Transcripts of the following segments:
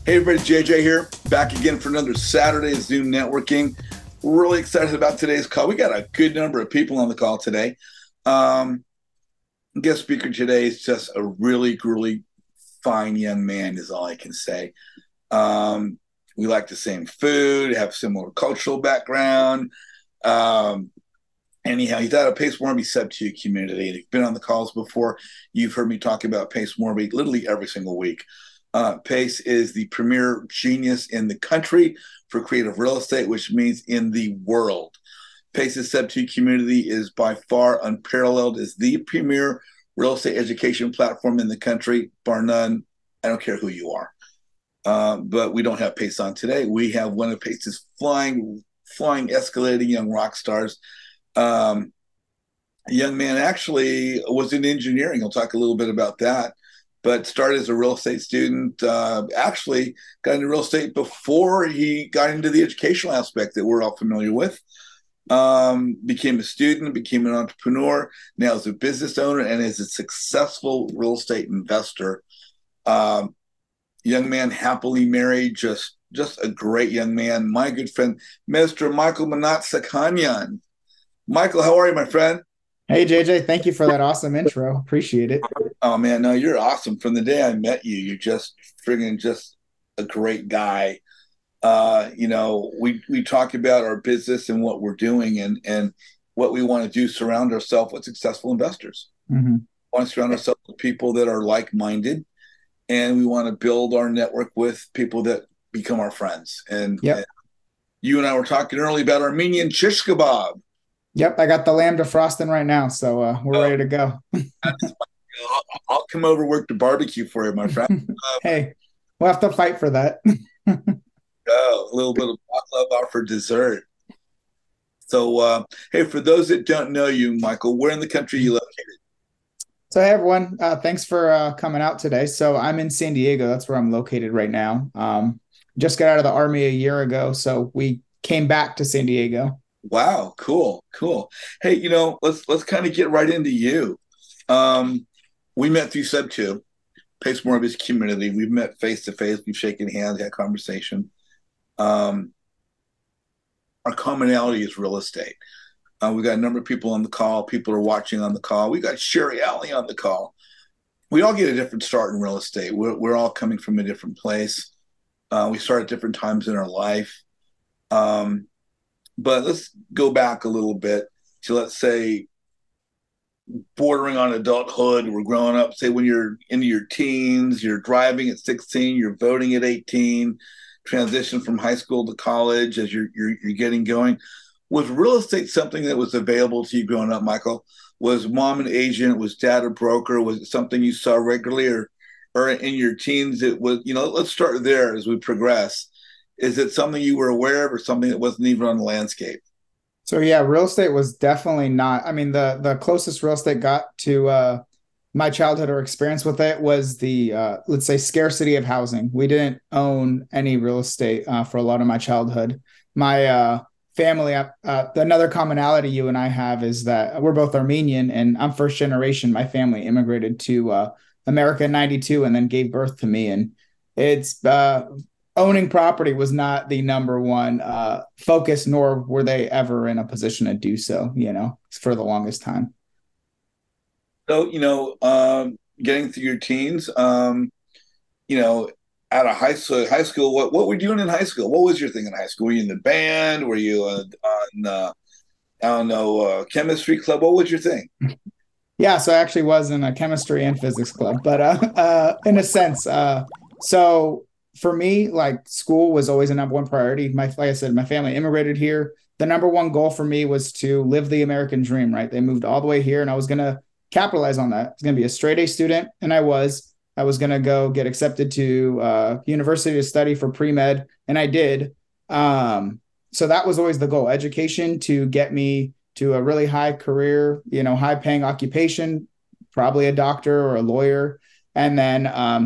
Hey everybody, JJ here, back again for another Saturday Zoom networking. Really excited about today's call. We got a good number of people on the call today. Um, Guest speaker today is just a really fine young man, is all I can say. Um, we like the same food, have similar cultural background. Um, Anyhow, he's out of Pace Morby sub-2 community. And he's been on the calls before. You've heard me talk about Pace Morby literally every single week. Pace is the premier genius in the country for creative real estate, which means in the world. Pace's sub-2 community is by far unparalleled, is the premier real estate education platform in the country, bar none. I don't care who you are. But we don't have Pace on today. We have one of Pace's flying, escalating young rock stars. A young man actually was in engineering. He'll talk a little bit about that, but started as a real estate student. Actually got into real estate before he got into the educational aspect that we're all familiar with. Became a student, became an entrepreneur, now is a business owner and is a successful real estate investor. Young man, happily married, just a great young man. My good friend, Mr. Michael Mnatsakanian. Michael, how are you, my friend? Hey JJ, thank you for that awesome intro. Appreciate it. Oh man, no, you're awesome. From the day I met you, you're just friggin' just a great guy. We talk about our business and what we're doing and what we want to do, surround ourselves with successful investors. Hmm. We want to surround ourselves with people that are like-minded, and we want to build our network with people that become our friends. And Yep. you and I were talking earlier about Armenian shish kebab. Yep. I got the lamb defrosting right now, so we're Oh, ready to go. I'll come over work the barbecue for you, my friend. Hey, we'll have to fight for that. A little bit of baklava for dessert. So, hey, for those that don't know you, Michael, where in the country are you located? So, hey everyone, thanks for coming out today. So, I'm in San Diego. That's where I'm located right now. Just got out of the army a year ago, so we came back to San Diego. Wow, cool. Hey, let's kind of get right into you. Um, we met through Sub2, Pace more of his community. We've met face to face. We've shaken hands, had conversation. Um, our commonality is real estate. We got a number of people on the call. People are watching on the call. We got Sherry Alley on the call. We all get a different start in real estate. We're all coming from a different place. We start at different times in our life. Um, but let's go back a little bit to, let's say, bordering on adulthood. We're growing up, say, when you're into your teens, you're driving at 16, you're voting at 18, transition from high school to college as you're getting going. Was real estate something that was available to you growing up, Michael? Was mom an agent? Was dad a broker? Was it something you saw regularly, or in your teens? It was, let's start there as we progress. Is it something you were aware of, or something that wasn't even on the landscape? So yeah, real estate was definitely not. I mean, the closest real estate got to my childhood or experience with it was the let's say scarcity of housing. We didn't own any real estate for a lot of my childhood. My family, another commonality you and I have is that we're both Armenian, and I'm first generation. My family immigrated to America in '92 and then gave birth to me, and it's owning property was not the number one focus, nor were they ever in a position to do so, for the longest time. So, getting through your teens, you know, out of high school, what were you doing in high school? What was your thing in high school? Were you in the band? Were you on, I don't know, chemistry club? What was your thing? Yeah, so I actually was in a chemistry and physics club, but in a sense, so for me, like school was always a number one priority. Like I said, my family immigrated here. The number one goal for me was to live the American dream, right? They moved all the way here, and I was gonna capitalize on that. I was gonna be a straight A student, and I was. I was gonna go get accepted to university to study for pre med, and I did. So that was always the goal: education to get me to a really high career, high paying occupation, probably a doctor or a lawyer. And then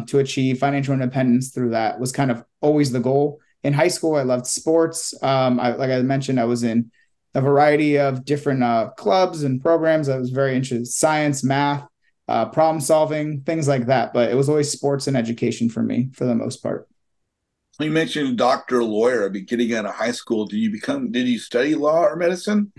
to achieve financial independence through that was kind of always the goal. In high school, I loved sports. Like I mentioned, I was in a variety of different clubs and programs. I was very interested in science, math, problem solving, things like that. But it was always sports and education for me for the most part. You mentioned doctor, lawyer. I mean, getting out of high school, did you study law or medicine?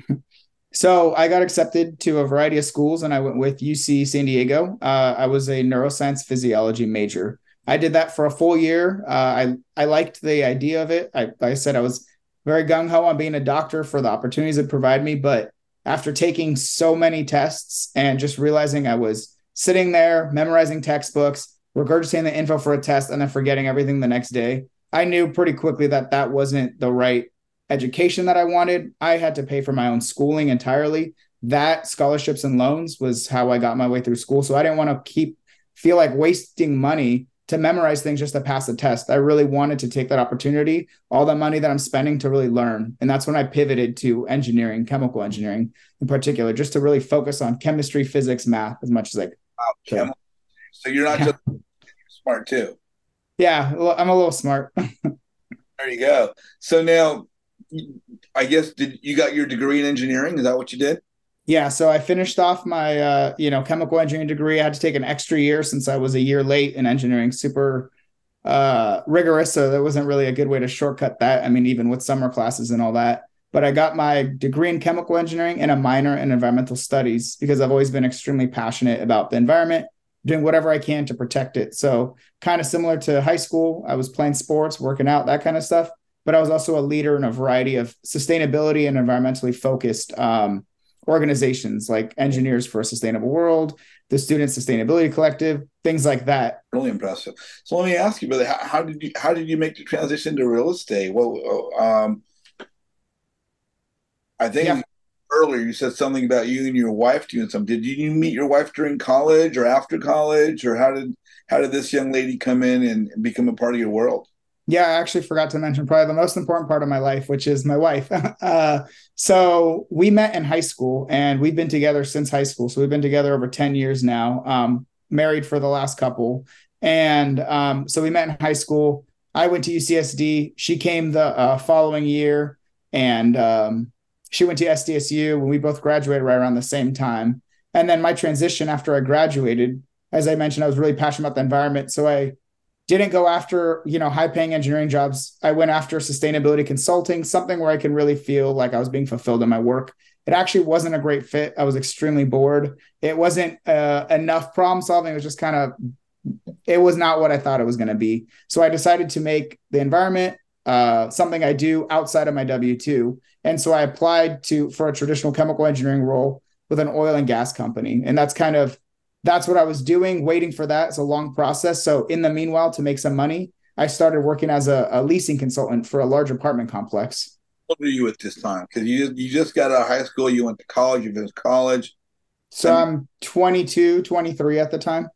So I got accepted to a variety of schools and I went with UC San Diego. I was a neuroscience physiology major. I did that for a full year. I liked the idea of it. Like I said, I was very gung ho on being a doctor for the opportunities it provided me. But after taking so many tests and just realizing I was sitting there memorizing textbooks, regurgitating the info for a test, and then forgetting everything the next day, I knew pretty quickly that that wasn't the right education that I wanted. I had to pay for my own schooling entirely. That scholarships and loans was how I got my way through school. So I didn't want to feel like wasting money to memorize things just to pass the test. I really wanted to take that opportunity, all the money that I'm spending to really learn. And that's when I pivoted to engineering, chemical engineering in particular, just to really focus on chemistry, physics, math as much as I could. So you're not Yeah. just smart too. Yeah. Well, I'm a little smart. There you go. So now, I guess did you got your degree in engineering? Is that what you did? Yeah, so I finished off my chemical engineering degree. I had to take an extra year since I was a year late in engineering, super rigorous. So that wasn't really a good way to shortcut that. I mean, even with summer classes and all that. But I got my degree in chemical engineering and a minor in environmental studies because I've always been extremely passionate about the environment, doing whatever I can to protect it. So kind of similar to high school, I was playing sports, working out, that kind of stuff. But I was also a leader in a variety of sustainability and environmentally focused organizations like Engineers for a Sustainable World, the Student Sustainability Collective, things like that. Really impressive. So let me ask you, brother, how did you make the transition to real estate? Well, I Yeah. think earlier you said something about you and your wife doing something. Did you meet your wife during college or after college, or how did this young lady come in and become a part of your world? Yeah, I actually forgot to mention probably the most important part of my life, which is my wife. So we met in high school and we've been together since high school. So we've been together over 10 years now, married for the last couple. And so we met in high school. I went to UCSD. She came the following year and she went to SDSU when we both graduated right around the same time. And then my transition after I graduated, as I mentioned, I was really passionate about the environment. So I didn't go after, high paying engineering jobs. I went after sustainability consulting, something where I could really feel like I was being fulfilled in my work. It actually wasn't a great fit. I was extremely bored. It wasn't enough problem solving. It was just it was not what I thought it was going to be. So I decided to make the environment something I do outside of my W-2. And so I applied for a traditional chemical engineering role with an oil and gas company. And that's what I was doing, waiting for that. It's a long process. So in the meanwhile, to make some money, I started working as a leasing consultant for a large apartment complex. What were you at this time? Because you just got out of high school, you went to college, you finished college. So And I'm 22, 23 at the time.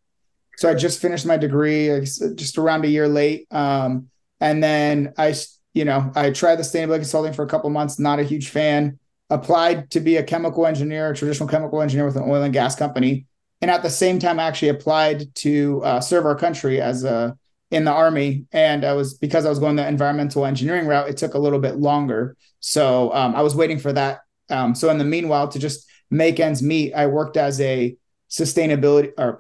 So I just finished my degree, just around a year late. And then I tried the sustainability consulting for a couple months, not a huge fan, applied to be a chemical engineer, a traditional chemical engineer with an oil and gas company. And at the same time, I actually applied to serve our country in the Army. And because I was going the environmental engineering route, it took a little bit longer. So I was waiting for that. So in the meanwhile, to just make ends meet, I worked as a sustainability or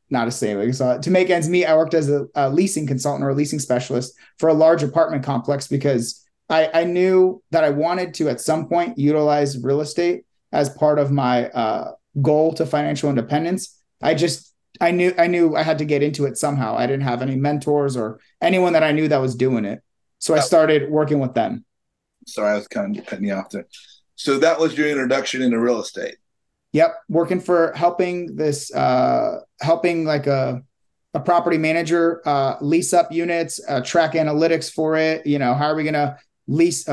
not a sustainability. So to make ends meet, I worked as a leasing consultant or a leasing specialist for a large apartment complex because I knew that I wanted to at some point utilize real estate as part of my goal to financial independence. I knew I had to get into it somehow. I didn't have any mentors or anyone that I knew that was doing it. So I started working with them. sorry, I was kind of cutting you off there. So that was your introduction into real estate. Yep, working for helping like a property manager lease up units, track analytics for it. How are we going to lease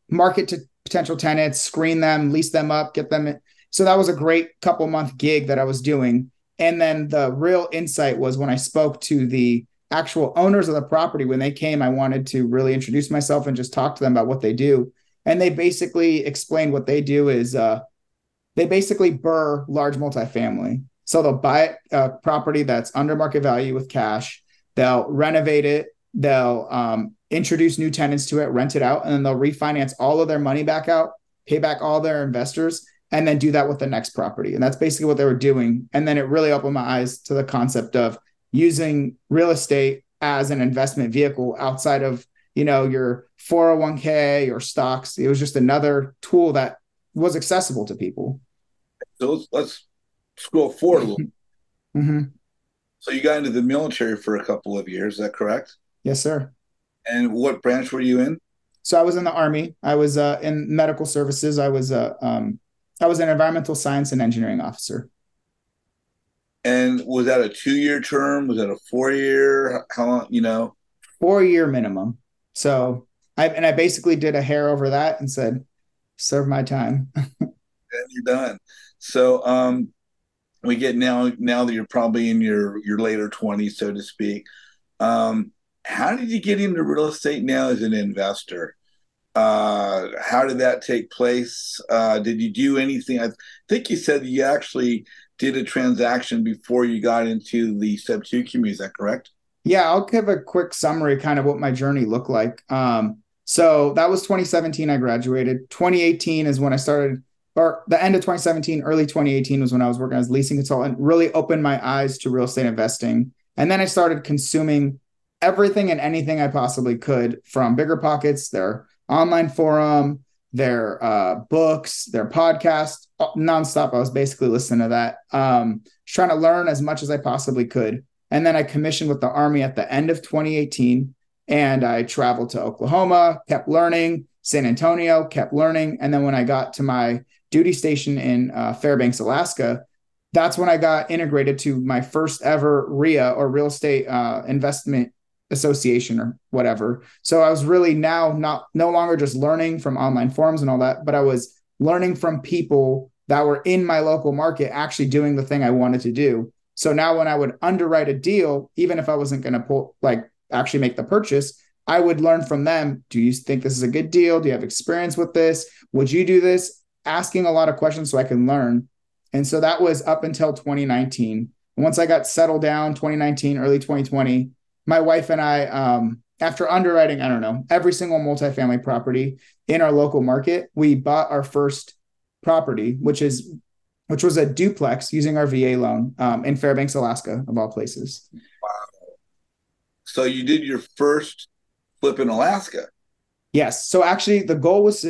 market to potential tenants, screen them, lease them up, get them in. So that was a great couple month gig that I was doing. And then the real insight was when I spoke to the actual owners of the property. When they came, I wanted to really introduce myself and just talk to them about what they do. And they basically explained what they do is they basically burr large multifamily. So they'll buy a property that's under market value with cash. They'll renovate it. They'll introduce new tenants to it, rent it out, and then they'll refinance all of their money back out, pay back all their investors, and then do that with the next property. And that's basically what they were doing. And then it really opened my eyes to the concept of using real estate as an investment vehicle outside of, your 401k or stocks. It was just another tool that was accessible to people. So let's scroll forward a little. Mm-hmm. So you got into the military for a couple of years, is that correct? Yes, sir. And what branch were you in? So I was in the Army. I was in medical services. I was an environmental science and engineering officer. And was that a 2 year term? Was that a 4 year? How long, 4 year minimum. So I basically did a hair over that and said, serve my time. and you're done. So we get now that you're probably in your later 20s, so to speak. How did you get into real estate now as an investor? How did that take place? Did you do anything? I think you said you actually did a transaction before you got into the Step 2 community. Is that correct? Yeah, I'll give a quick summary, kind of what my journey looked like. So that was 2017. I graduated. 2018 is when I started, or the end of 2017, early 2018 was when I was working as a leasing consultant. Really opened my eyes to real estate investing, and then I started consuming everything and anything I possibly could from Bigger Pockets, their online forum, their books, their podcast, nonstop. I was basically listening to that, trying to learn as much as I possibly could. And then I commissioned with the Army at the end of 2018. And I traveled to Oklahoma, kept learning, San Antonio, kept learning. And then when I got to my duty station in Fairbanks, Alaska, that's when I got integrated to my first ever RIA, or real estate investment association, or whatever. So I was really now no longer just learning from online forums and all that, but I was learning from people that were in my local market actually doing the thing I wanted to do. So now when I would underwrite a deal, even if I wasn't going to actually make the purchase, I would learn from them. Do you think this is a good deal? Do you have experience with this? Would you do this? Asking a lot of questions so I can learn. And so that was up until 2019. Once I got settled down, 2019, early 2020, my wife and I, after underwriting, I don't know, every single multifamily property in our local market, we bought our first property, which was a duplex using our VA loan in Fairbanks, Alaska, of all places. So you did your first flip in Alaska. Yes. So actually, the goal was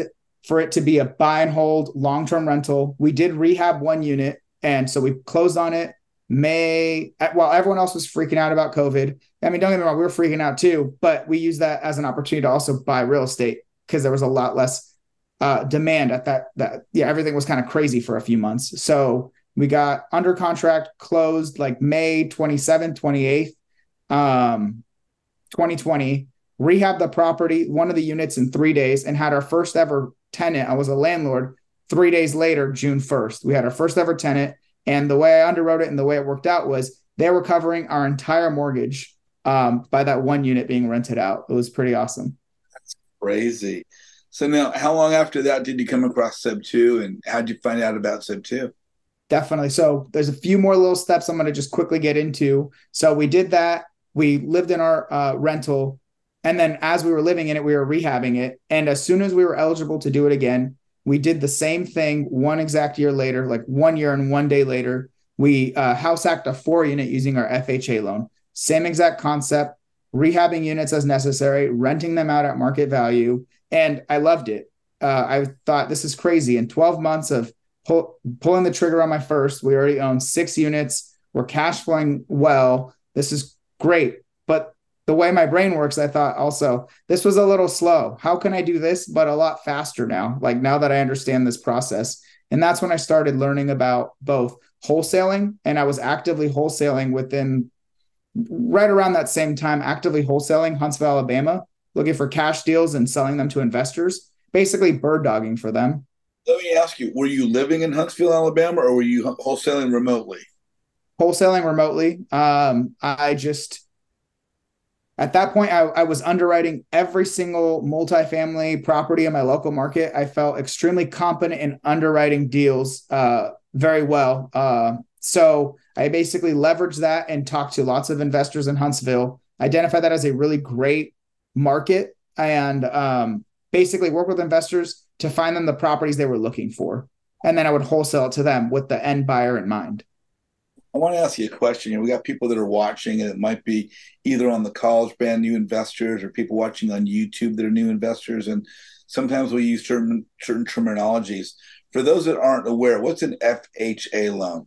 for it to be a buy and hold long-term rental. We did rehab one unit, and so we closed on it while everyone else was freaking out about COVID. I mean, don't get me wrong, we were freaking out too, but we used that as an opportunity to also buy real estate because there was a lot less demand at everything was kind of crazy for a few months. So we got under contract, closed like May 27th, 28th, 2020, rehabbed the property, one of the units in 3 days, and had our first ever tenant. I was a landlord. 3 days later, June 1st, we had our first ever tenant. And the way I underwrote it and the way it worked out was they were covering our entire mortgage by that one unit being rented out. It was pretty awesome. That's crazy. So now, how long after that did you come across Sub 2, and how did you find out about Sub 2? Definitely. So there's a few more little steps I'm going to just quickly get into. So we did that. We lived in our rental. And then as we were living in it, we were rehabbing it. And as soon as we were eligible to do it again, we did the same thing one exact year later, like 1 year and 1 day later. We house hacked a 4-unit using our FHA loan. Same exact concept, rehabbing units as necessary, renting them out at market value. And I loved it. I thought, this is crazy. In 12 months of pulling the trigger on my first, we already own 6 units. We're cash flowing well. This is great. But the way my brain works, I thought also, this was a little slow. How can I do this, but a lot faster now? Like now that I understand this process. And that's when I started learning about both wholesaling, and I was actively wholesaling within right around that same time, actively wholesaling Huntsville, Alabama, looking for cash deals and selling them to investors, basically bird dogging for them. Let me ask you, were you living in Huntsville, Alabama, or were you wholesaling remotely? Wholesaling remotely. At that point, I was underwriting every single multifamily property in my local market. I felt extremely competent in underwriting deals very well. So I basically leveraged that and talked to lots of investors in Huntsville, identify that as a really great market, and basically work with investors to find them the properties they were looking for. And then I would wholesale it to them with the end buyer in mind. I want to ask you a question. We got people that are watching, and it might be either on the calls, brand new investors, or people watching on YouTube that are new investors. And sometimes we use certain terminologies. For those that aren't aware, what's an FHA loan?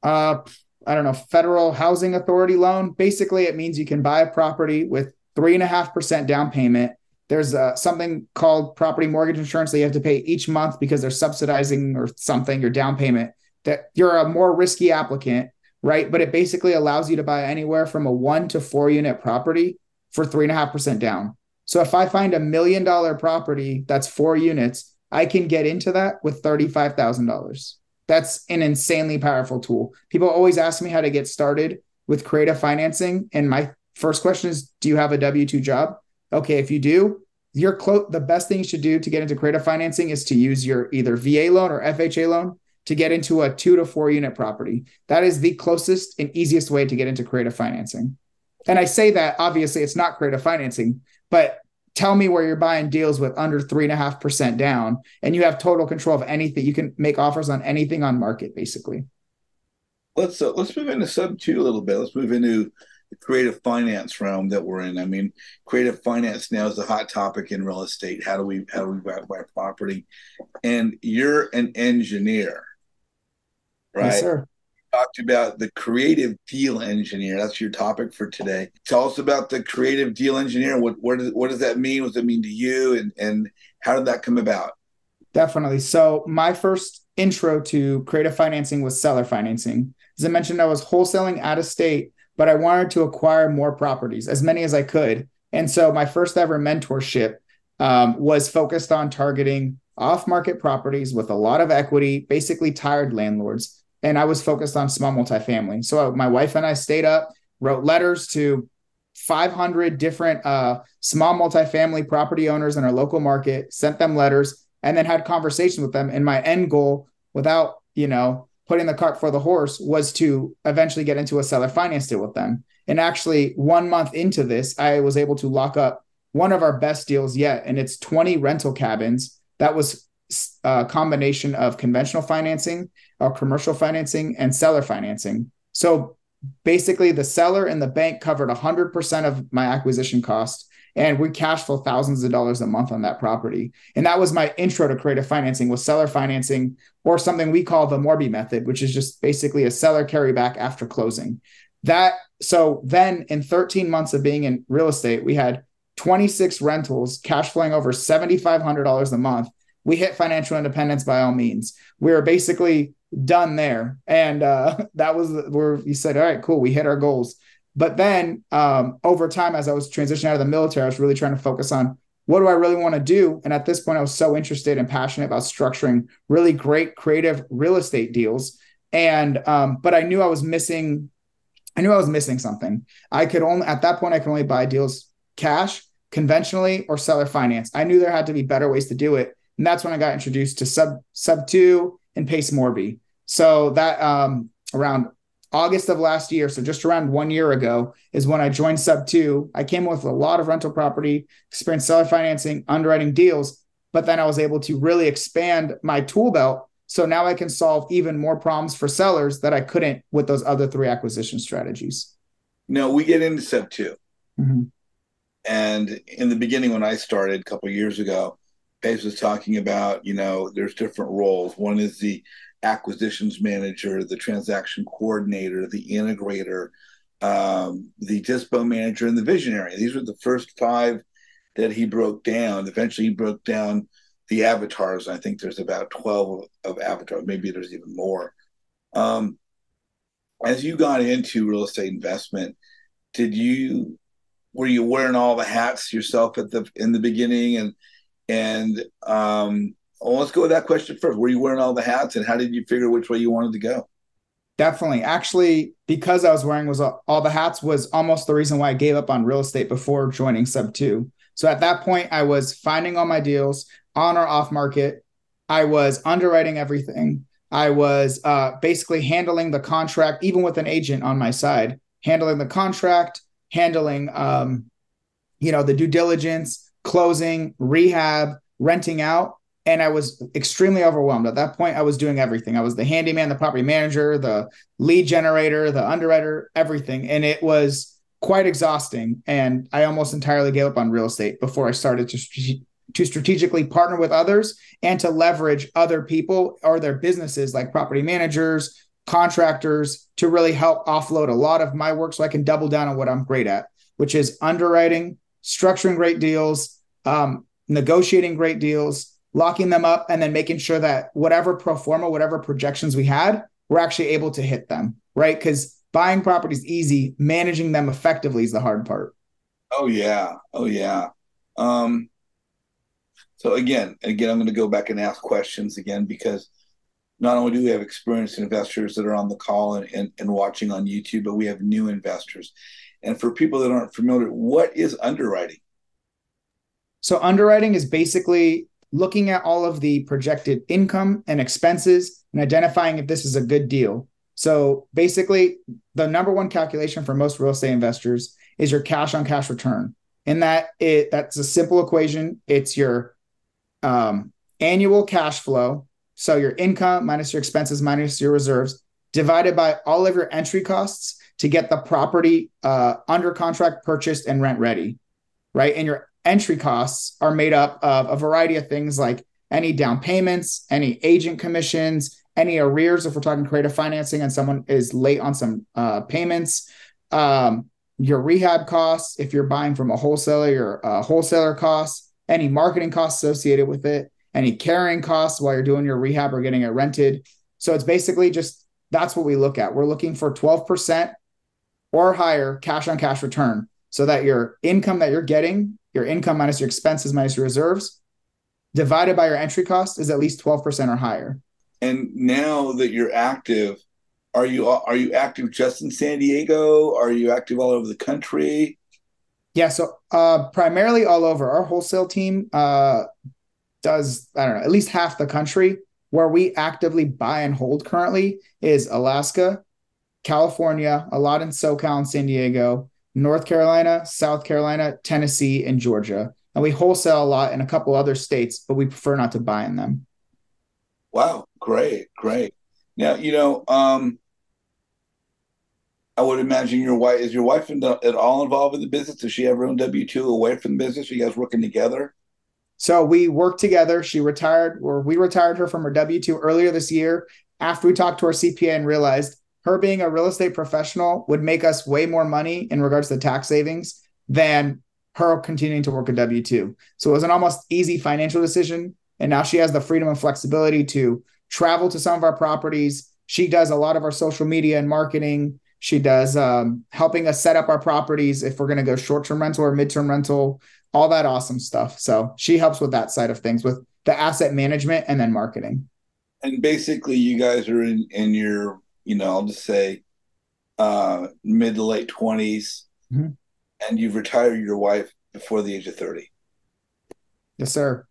Uh, I don't know, Federal Housing Authority loan. Basically, it means you can buy a property with 3.5% down payment. There's something called property mortgage insurance that you have to pay each month because they're subsidizing or something your down payment. That you're a more risky applicant, right? But it basically allows you to buy anywhere from a 1 to 4 unit property for 3.5% down. So if I find $1 million property that's 4 units, I can get into that with $35,000. That's an insanely powerful tool. People always ask me how to get started with creative financing. And my first question is, do you have a W-2 job? Okay, if you do, the best thing you should do to get into creative financing is to use your either VA loan or FHA loan to get into a 2 to 4 unit property. That is the closest and easiest way to get into creative financing. And I say that obviously it's not creative financing, but tell me where you're buying deals with under 3.5% down and you have total control of anything. You can make offers on anything on market, basically. Let's move into sub two a little bit. Let's move into the creative finance realm that we're in. I mean, creative finance now is a hot topic in real estate. How do we buy property? And you're an engineer, Yes, right? sir. Talked about the creative deal engineer. That's your topic for today. Tell us about the creative deal engineer. What does that mean? What does it mean to you? And how did that come about? Definitely. So my first intro to creative financing was seller financing. As I mentioned, I was wholesaling out of state, but I wanted to acquire more properties, as many as I could. And so my first ever mentorship was focused on targeting off-market properties with a lot of equity, basically tired landlords. And I was focused on small multifamily. So my wife and I stayed up, wrote letters to 500 different small multifamily property owners in our local market, sent them letters, and then had conversations with them. And my end goal, without putting the cart before the horse, was to eventually get into a seller finance deal with them. And actually, 1 month into this, I was able to lock up one of our best deals yet, and it's 20 rental cabins. That was a combination of conventional financing, or commercial financing, and seller financing. So basically, the seller and the bank covered 100% of my acquisition cost, and we cash flow thousands of dollars a month on that property. And that was my intro to creative financing, was seller financing, or something we call the Morby method, which is just basically a seller carryback after closing. So then in 13 months of being in real estate, we had 26 rentals, cash flowing over $7,500 a month. We hit financial independence by all means. We were basically done there. And that was where you said, all right, cool, we hit our goals. But then over time, as I was transitioning out of the military, I was really trying to focus on what do I really want to do? And at this point, I was so interested and passionate about structuring really great creative real estate deals. And but I knew I was missing something. At that point, I could only buy deals cash, conventionally, or seller finance. I knew there had to be better ways to do it. And that's when I got introduced to sub two and Pace Morby. So that around August of last year, so just around 1 year ago, is when I joined sub two. I came with a lot of rental property, experienced seller financing, underwriting deals, but then I was able to really expand my tool belt. So now I can solve even more problems for sellers that I couldn't with those other three acquisition strategies. No, we get into step 2. Mm-hmm. And in the beginning, when I started a couple of years ago, Pace was talking about, there's different roles. One is the acquisitions manager, the transaction coordinator, the integrator, the dispo manager, and the visionary. These were the first 5 that he broke down. Eventually, he broke down the avatars. I think there's about 12 of avatars. Maybe there's even more. As you got into real estate investment, were you wearing all the hats yourself in the beginning? Well, let's go with that question first. Were you wearing all the hats, and how did you figure which way you wanted to go? Definitely. Actually, because I was wearing all the hats was almost the reason why I gave up on real estate before joining sub two. So at that point, I was finding all my deals on or off market. I was underwriting everything. I was basically handling the contract, even with an agent on my side, handling the contract, handling the due diligence, closing, rehab, renting out. And I was extremely overwhelmed. At that point, I was doing everything. I was the handyman, the property manager, the lead generator, the underwriter, everything. And it was quite exhausting. And I almost entirely gave up on real estate before I started to strategically partner with others and to leverage other people or their businesses like property managers, contractors to really help offload a lot of my work so I can double down on what I'm great at, which is underwriting, structuring great deals, negotiating great deals, locking them up, and then making sure that whatever pro forma, whatever projections we had, we're actually able to hit them, right? Because buying property is easy, managing them effectively is the hard part. Oh yeah. Oh yeah. Um, so I'm going to go back and ask questions again because not only do we have experienced investors that are on the call and watching on YouTube, but we have new investors. And for people that aren't familiar, what is underwriting? So underwriting is basically looking at all of the projected income and expenses and identifying if this is a good deal. So basically, the number one calculation for most real estate investors is your cash on cash return. And that's a simple equation. It's your annual cash flow. So your income minus your expenses minus your reserves divided by all of your entry costs to get the property under contract, purchased, and rent ready, right? And your entry costs are made up of a variety of things like any down payments, any agent commissions, any arrears if we're talking creative financing and someone is late on some payments, your rehab costs if you're buying from a wholesaler, your wholesaler costs, any marketing costs associated with it, any carrying costs while you're doing your rehab or getting it rented. So it's basically just that's what we look at. We're looking for 12% or higher cash on cash return so that your income that you're getting, your income minus your expenses minus your reserves, divided by your entry cost is at least 12% or higher. And now that you're active, are you active just in San Diego? Are you active all over the country? Yeah, so primarily all over. Our wholesale team does, I don't know, at least half the country. Where we actively buy and hold currently is Alaska, California, a lot in SoCal and San Diego, North Carolina, South Carolina, Tennessee, and Georgia. And we wholesale a lot in a couple other states, but we prefer not to buy in them. Wow, great, great. Now, I would imagine your wife at all involved in the business? Does she have her own W-2 away from the business? Are you guys working together? So we worked together. She retired, or we retired her from her W-2 earlier this year after we talked to our CPA and realized her being a real estate professional would make us way more money in regards to tax savings than her continuing to work a W-2. So it was an almost easy financial decision. And now she has the freedom and flexibility to travel to some of our properties. She does a lot of our social media and marketing. She does helping us set up our properties if we're going to go short-term rental or midterm rental, all that awesome stuff. So she helps with that side of things with the asset management and then marketing. And basically, you guys are in your, I'll just say, mid to late 20s, Mm-hmm. and you've retired your wife before the age of 30. Yes, sir.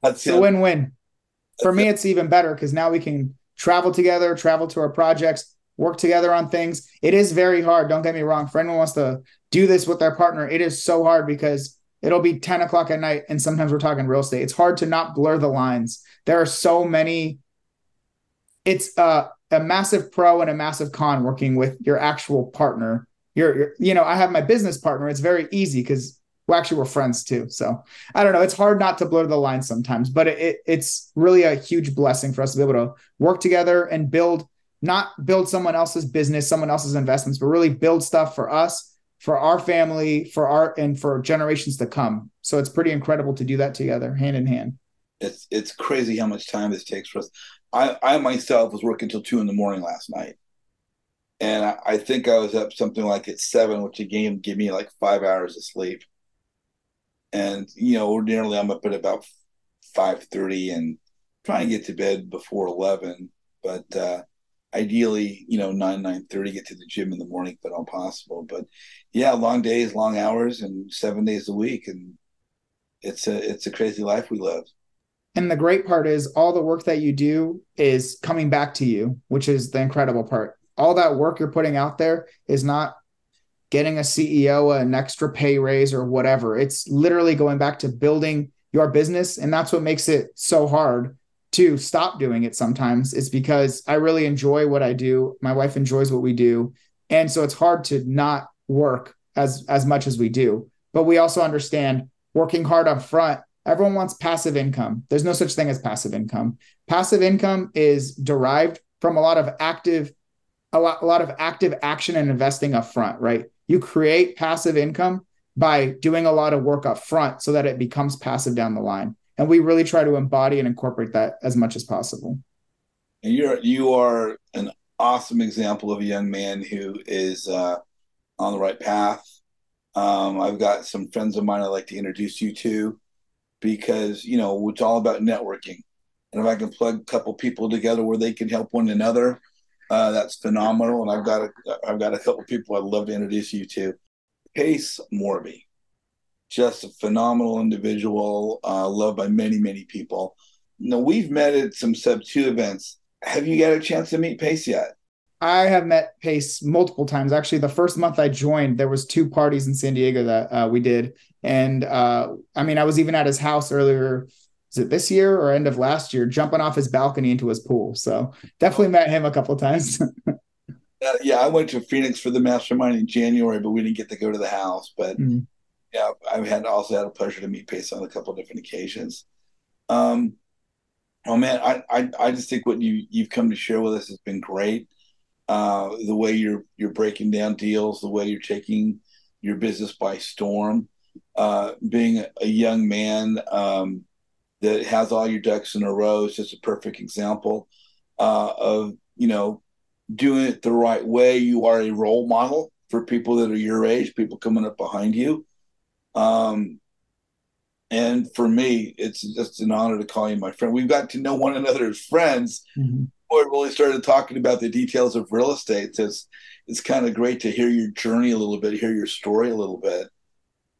That's It's a win-win. For me, it's even better because now we can travel together, travel to our projects, work together on things. It is very hard. Don't get me wrong. For anyone who wants to do this with their partner, it is so hard because it'll be 10 o'clock at night. And sometimes we're talking real estate. It's hard to not blur the lines. There are so many. It's a massive pro and a massive con working with your actual partner. I have my business partner. It's very easy because we're friends too. So I don't know. It's hard not to blur the lines sometimes, but it's really a huge blessing for us to be able to work together and not build someone else's business, someone else's investments, but really build stuff for us, for our family, and for generations to come. So it's pretty incredible to do that together, hand in hand. It's crazy how much time this takes for us. I myself was working till 2 a.m. last night, and I think I was up something like at 7, which again gave me like 5 hours of sleep. And ordinarily I'm up at about 5:30 and trying to get to bed before 11. But ideally, 9:30, get to the gym in the morning if at all possible. But yeah, long days, long hours, and 7 days a week, and it's a crazy life we live. And the great part is all the work that you do is coming back to you, which is the incredible part. All that work you're putting out there is not getting a CEO an extra pay raise or whatever. It's literally going back to building your business. And that's what makes it so hard to stop doing it sometimes. It's because I really enjoy what I do. My wife enjoys what we do. And so it's hard to not work as much as we do. But we also understand working hard up front. Everyone wants passive income. There's no such thing as passive income. Passive income is derived from a lot of active action and investing up front, right? You create passive income by doing a lot of work up front so that it becomes passive down the line. And we really try to embody and incorporate that as much as possible. And you are an awesome example of a young man who is on the right path. I've got some friends of mine I'd like to introduce you to because, it's all about networking. And if I can plug a couple people together where they can help one another, that's phenomenal. And I've got a couple people I'd love to introduce you to. Pace Morby, just a phenomenal individual, loved by many, many people. We've met at some Sub 2 events. Have you got a chance to meet Pace yet? I have met Pace multiple times. Actually, the first month I joined, there was 2 parties in San Diego that we did. And I was even at his house earlier. Is it this year or end of last year, jumping off his balcony into his pool. So definitely met him a couple of times. Yeah, I went to Phoenix for the mastermind in January, but we didn't get to go to the house. But yeah, I've also had a pleasure to meet Pace on a couple of different occasions. Oh man, I just think what you've come to share with us has been great. The way you're breaking down deals, the way you're taking your business by storm, being a young man that has all your ducks in a row is just a perfect example of doing it the right way. You are a role model for people that are your age, people coming up behind you. And for me, it's just an honor to call you my friend. We've got to know one another as friends. Mm-hmm. Before I really started talking about the details of real estate, it's kind of great to hear your journey a little bit, hear your story a little bit.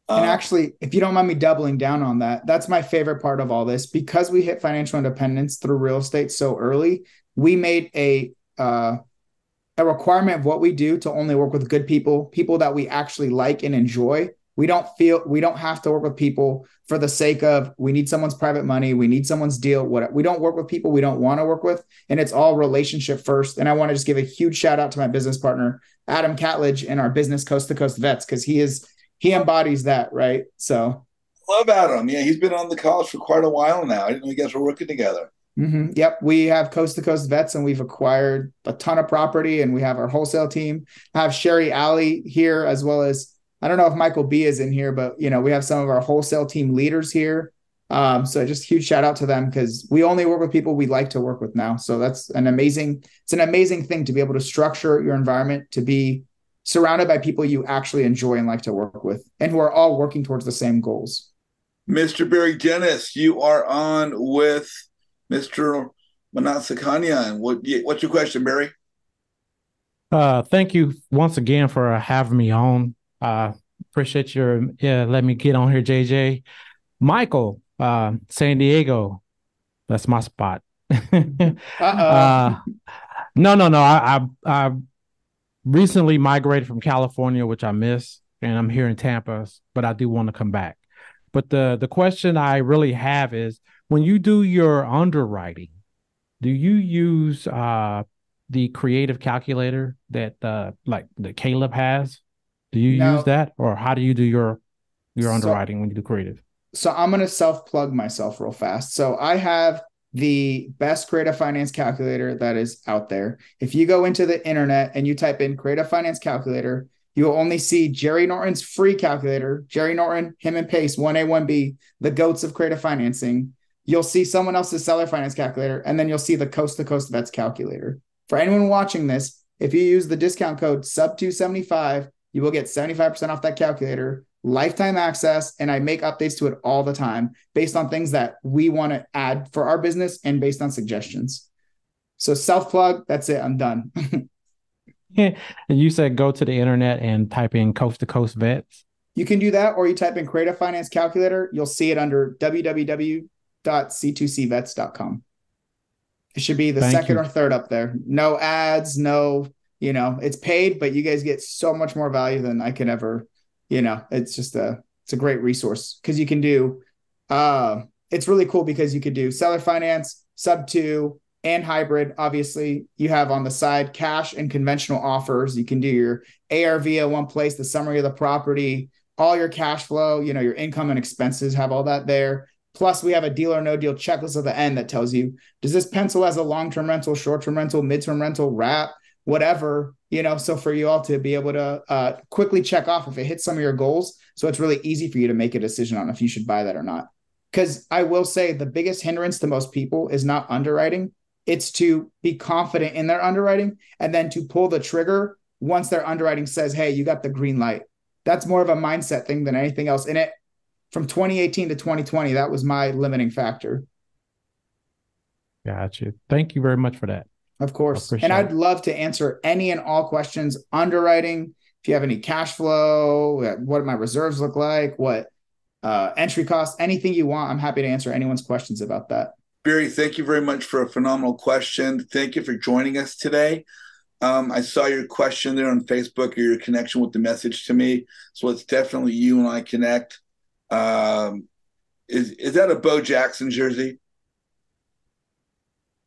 And actually, if you don't mind me doubling down on that, that's my favorite part of all this. Because we hit financial independence through real estate so early, we made a requirement of what we do to only work with good people that we actually like and enjoy. We don't have to work with people for the sake of we need someone's private money, we need someone's deal. We don't work with people we don't want to work with, and it's all relationship first. And I want to just give a huge shout out to my business partner, Adam Catledge, and our business Coast to Coast Vets, because he embodies that, right? So love Adam. Yeah, he's been on the college for quite a while now. I didn't know you guys were working together. Mm-hmm. Yep. We have Coast to Coast Vets, and we've acquired a ton of property, and we have our wholesale team. I have Sherry Alley here, as well as, I don't know if Michael B is in here, but we have some of our wholesale team leaders here. So just huge shout out to them, because we only work with people we like to work with now. So it's an amazing thing to be able to structure your environment to be surrounded by people you actually enjoy and like to work with, and who are all working towards the same goals. Mr. Barry Dennis, you are on with Mr. Mnatsakanian. What's your question, Barry? Thank you once again for having me on. Appreciate your let me get on here, JJ. Michael, San Diego, that's my spot. No. I recently migrated from California, which I miss, and I'm here in Tampa, but I do want to come back. But the question I really have is, when you do your underwriting, do you use the creative calculator that like the Caleb has? Do you use that, or how do you do your underwriting when you do creative? So I'm going to self-plug myself real fast. So I have the best creative finance calculator that is out there. If you go into the internet and you type in creative finance calculator, you'll only see Jerry Norton's free calculator. Jerry Norton, him and Pace, 1A, 1B, the goats of creative financing. You'll see someone else's seller finance calculator, and then you'll see the Coast to Coast Vets calculator. For anyone watching this, if you use the discount code SUB275, you will get 75% off that calculator, lifetime access, and I make updates to it all the time based on things that we want to add for our business and based on suggestions. So self-plug, that's it. I'm done. And you said go to the internet and type in Coast to Coast Vets. You can do that, or you type in Creative Finance Calculator. You'll see it under www.c2cvets.com. It should be the second or third up there. No ads, no It's paid, but you guys get so much more value than I can ever, it's a great resource because you can do, it's really cool because you could do seller finance, sub two, and hybrid. Obviously, you have on the side cash and conventional offers. You can do your ARV at one place, the summary of the property, all your cash flow, your income and expenses, have all that there. Plus, we have a deal or no deal checklist at the end that tells you, does this pencil as a long-term rental, short-term rental, midterm rental, wrap, whatever, so for you all to be able to quickly check off if it hits some of your goals. So it's really easy for you to make a decision on if you should buy that or not. Because I will say the biggest hindrance to most people is not underwriting. It's to be confident in their underwriting and then to pull the trigger once their underwriting says, hey, you got the green light. That's more of a mindset thing than anything else. And from 2018 to 2020, that was my limiting factor. Gotcha. Thank you very much for that. Of course. And I'd love to answer any and all questions. Underwriting, if you have any cash flow, what my reserves look like, what entry costs, anything you want, I'm happy to answer anyone's questions about that. Barry, thank you very much for a phenomenal question. Thank you for joining us today. I saw your question there on Facebook or your connection with the message to me. So it's definitely you and I connect. Is that a Bo Jackson jersey?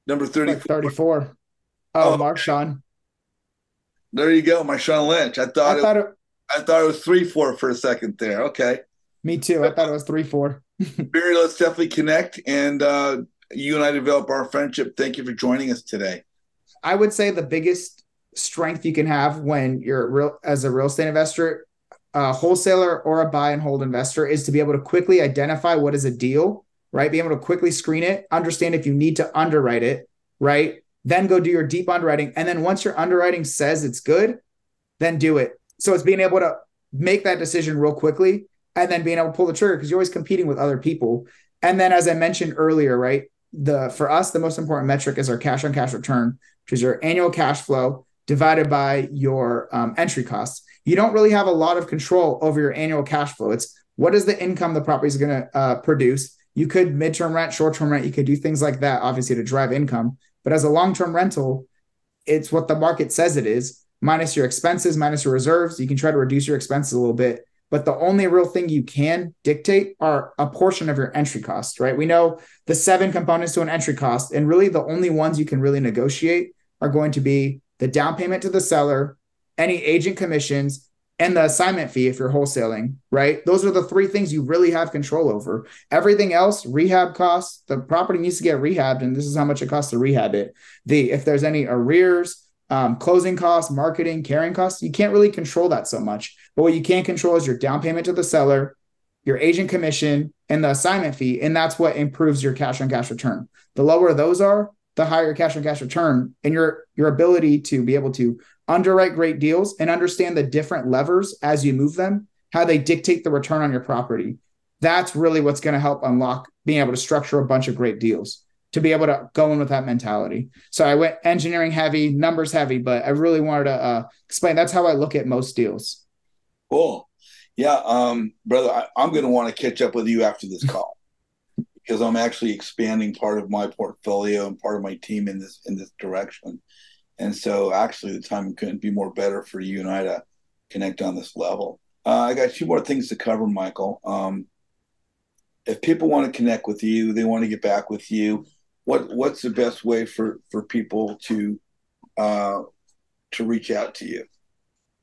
Number 34. Like 34. Oh, Marshawn. There you go, Marshawn Lynch. I thought it was 3-4 for a second there. Okay. Me too. I thought it was 3-4. Barry, let's definitely connect, and you and I develop our friendship. Thank you for joining us today. I would say the biggest strength you can have when you're as a real estate investor, a wholesaler or a buy and hold investor, is to be able to quickly identify what is a deal, right? Be able to quickly screen it, understand if you need to underwrite it, right? Then go do your deep underwriting. And then once your underwriting says it's good, then do it. So it's being able to make that decision real quickly and then being able to pull the trigger because you're always competing with other people. And then, as I mentioned earlier, right, for us, the most important metric is our cash on cash return, which is your annual cash flow divided by your entry costs. You don't really have a lot of control over your annual cash flow. It's what is the income the property is going to produce. You could midterm rent, short-term rent. You could do things like that, obviously, to drive income. But as a long-term rental, it's what the market says it is, minus your expenses, minus your reserves. You can try to reduce your expenses a little bit. But the only real thing you can dictate are a portion of your entry cost, right? We know the 7 components to an entry cost, and really the only ones you can really negotiate are going to be the down payment to the seller, any agent commissions, and the assignment fee if you're wholesaling, right? Those are the 3 things you really have control over. Everything else, rehab costs, the property needs to get rehabbed, and this is how much it costs to rehab it. If there's any arrears, closing costs, marketing, carrying costs, you can't really control that so much. But what you can control is your down payment to the seller, your agent commission, and the assignment fee, and that's what improves your cash on cash return. The lower those are, the higher cash on cash return, and your ability to be able to underwrite great deals and understand the different levers as you move them, how they dictate the return on your property. That's really what's going to help unlock being able to structure a bunch of great deals, to be able to go in with that mentality. So I went engineering heavy, numbers heavy, but I really wanted to explain that's how I look at most deals. Cool. Yeah, brother, I'm going to want to catch up with you after this call because I'm actually expanding part of my portfolio and part of my team in this direction. And so actually the time couldn't be more better for you and I to connect on this level. I got 2 more things to cover, Michael. If people want to connect with you, they want to get back with you, what's the best way for people to reach out to you?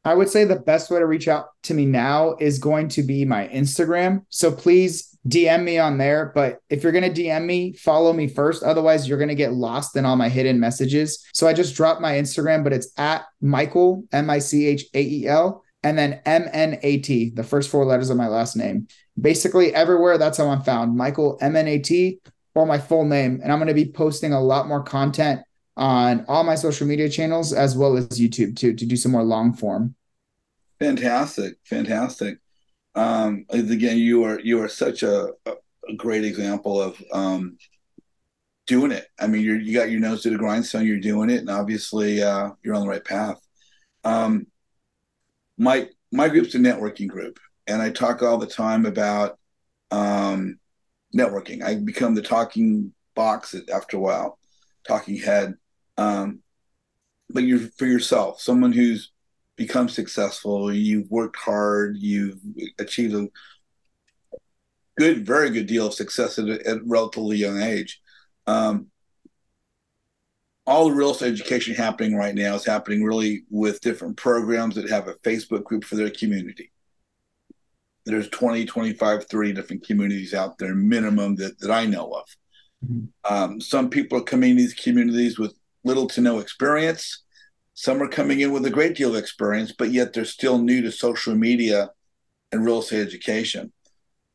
I would say the best way to reach out to me now is going to be my Instagram. So please DM me on there. But if you're going to DM me, follow me first. Otherwise, you're going to get lost in all my hidden messages. So I just dropped my Instagram, but it's at Michael, Michael, and then MNAT, the first 4 letters of my last name. Basically, everywhere, that's how I'm found. Michael, MNAT, or my full name. And I'm going to be posting a lot more content on all my social media channels as well as YouTube too, to do some more long form. Fantastic. Again, you are such a great example of doing it. I mean, you got your nose to the grindstone. You're doing it, and obviously you're on the right path. My group's a networking group, and I talk all the time about networking. I become the talking box after a while, talking head. but you're for yourself, someone who's become successful, you've worked hard, you've achieved a good, very good deal of success at a relatively young age. Um, all the real estate education happening right now is happening really with different programs that have a Facebook group for their community. There's 20, 25, 30 different communities out there, minimum, that I know of. Some people are coming to these communities with little to no experience. Some are coming in with a great deal of experience, but yet they're still new to social media and real estate education.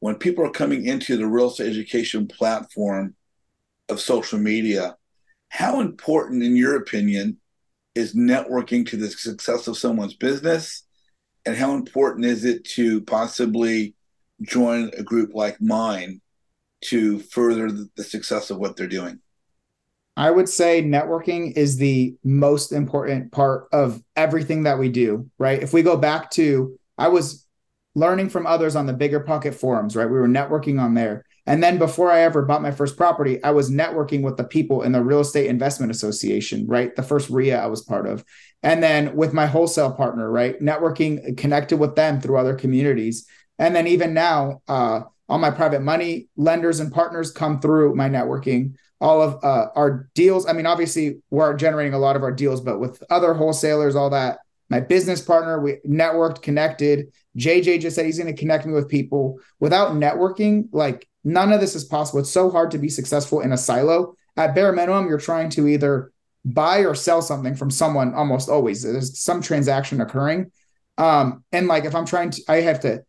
When people are coming into the real estate education platform of social media, how important, in your opinion, is networking to the success of someone's business? And how important is it to possibly join a group like mine to further the success of what they're doing? I would say networking is the most important part of everything that we do, right? If we go back to, I was learning from others on the Bigger Pocket forums, right? We were networking on there. And then before I ever bought my first property, I was networking with the people in the Real Estate Investment Association, right? The first RIA I was part of. And then with my wholesale partner, right? Networking, connected with them through other communities. And then even now, all my private money lenders and partners come through my networking. All of our deals, I mean, obviously we're generating a lot of our deals, but with other wholesalers, all that, my business partner, we networked, connected. JJ just said he's going to connect me with people. Without networking, like none of this is possible. It's so hard to be successful in a silo. At bare minimum, you're trying to either buy or sell something from someone almost always. There's some transaction occurring. And like if I'm trying to,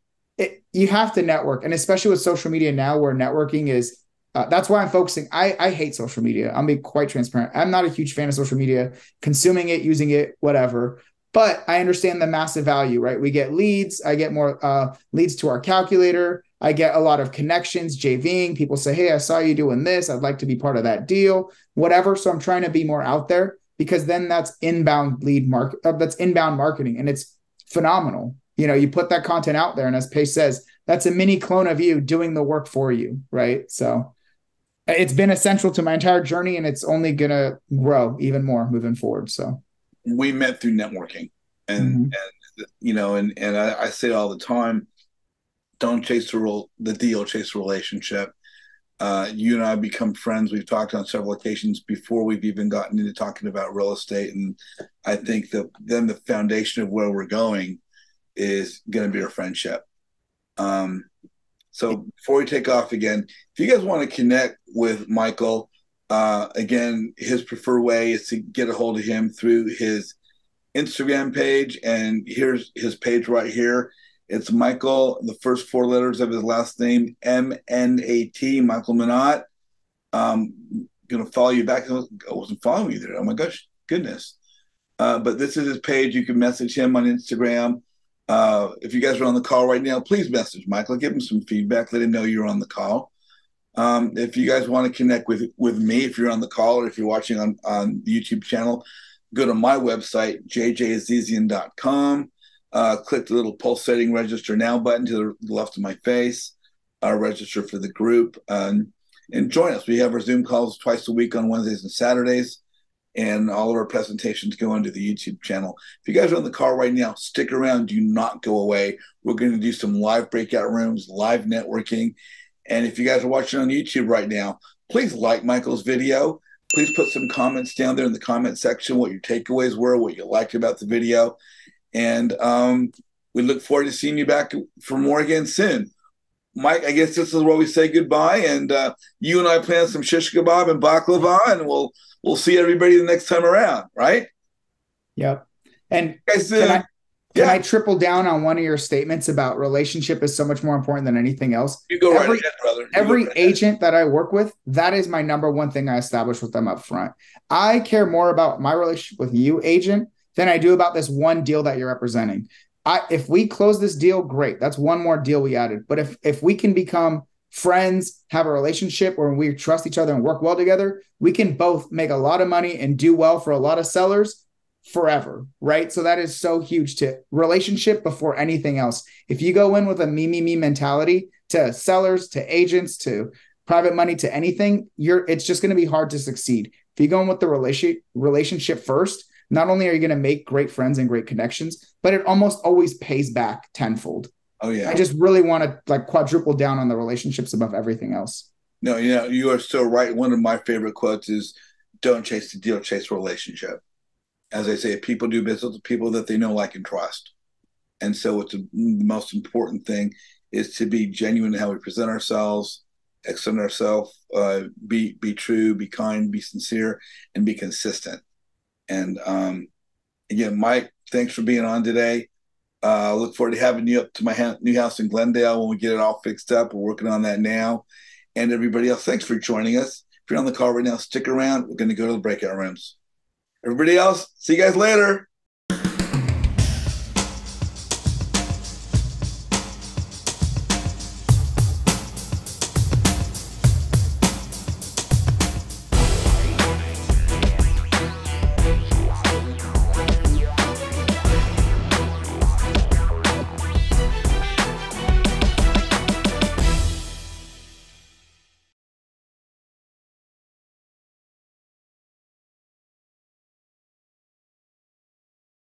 you have to network. And especially with social media now where networking is, that's why I'm focusing. I hate social media. I'm being quite transparent. I'm not a huge fan of social media, consuming it, using it, whatever. But I understand the massive value, right? We get leads. I get more leads to our calculator. I get a lot of connections, JVing. People say, hey, I saw you doing this. I'd like to be part of that deal, whatever. So I'm trying to be more out there because then that's inbound that's inbound marketing. And it's phenomenal. You know, you put that content out there. And as Pace says, that's a mini clone of you doing the work for you, right? So it's been essential to my entire journey and it's only going to grow even more moving forward. So we met through networking, and I say all the time, don't chase the deal, chase the relationship. You and I become friends. We've talked on several occasions before we've even gotten into talking about real estate, and I think that then the foundation of where we're going is going to be our friendship. So before we take off again, if you guys want to connect with Michael, again, his preferred way is to get a hold of him through his Instagram page. And here's his page right here. It's Michael, the first four letters of his last name, M-N-A-T, Michael Mnat. Going to follow you back. I wasn't following you there. Oh, my gosh, goodness. But this is his page. You can message him on Instagram. If you guys are on the call right now, please message Michael. Give him some feedback. Let him know you're on the call. If you guys want to connect with me, if you're on the call or if you're watching on the YouTube channel, go to my website, jjazizian.com. Click the little pulsating register now button to the left of my face. Register for the group and join us. We have our Zoom calls twice a week on Wednesdays and Saturdays, and all of our presentations go onto the YouTube channel. If you guys are on the call right now, stick around. Do not go away. We're going to do some live breakout rooms, live networking. And if you guys are watching on YouTube right now, please like Michael's video. Please put some comments down there in the comment section, what your takeaways were, what you liked about the video. And we look forward to seeing you back for more again soon. Mike, I guess this is where we say goodbye. And you and I plan some shish kebab and baklava, and we'll see everybody the next time around, right? Yep. And guys, can I triple down on one of your statements about relationship is so much more important than anything else? You go right ahead, brother. Every agent that I work with, that is my number one thing I establish with them up front. I care more about my relationship with you, agent, than I do about this one deal that you're representing. If we close this deal, great. That's one more deal we added. But if we can become friends, have a relationship where we trust each other and work well together, we can both make a lot of money and do well for a lot of sellers forever, right? So that is so huge to relationship before anything else. If you go in with a me mentality to sellers, to agents, to private money, to anything, it's just going to be hard to succeed. If you go in with the relationship first, not only are you going to make great friends and great connections, but it almost always pays back tenfold. Oh yeah. I just really want to like quadruple down on the relationships above everything else. No, you are so right. One of my favorite quotes is, "Don't chase the deal, chase the relationship." As I say, people do business with people that they know, like, and trust. And so it's the most important thing is to be genuine in how we present ourselves, extend ourselves, be true, be kind, be sincere, and be consistent. And again, Mike, thanks for being on today. Look forward to having you up to my new house in Glendale when we get it all fixed up. We're working on that now. And everybody else, thanks for joining us. If you're on the call right now, stick around. We're going to go to the breakout rooms. Everybody else, see you guys later.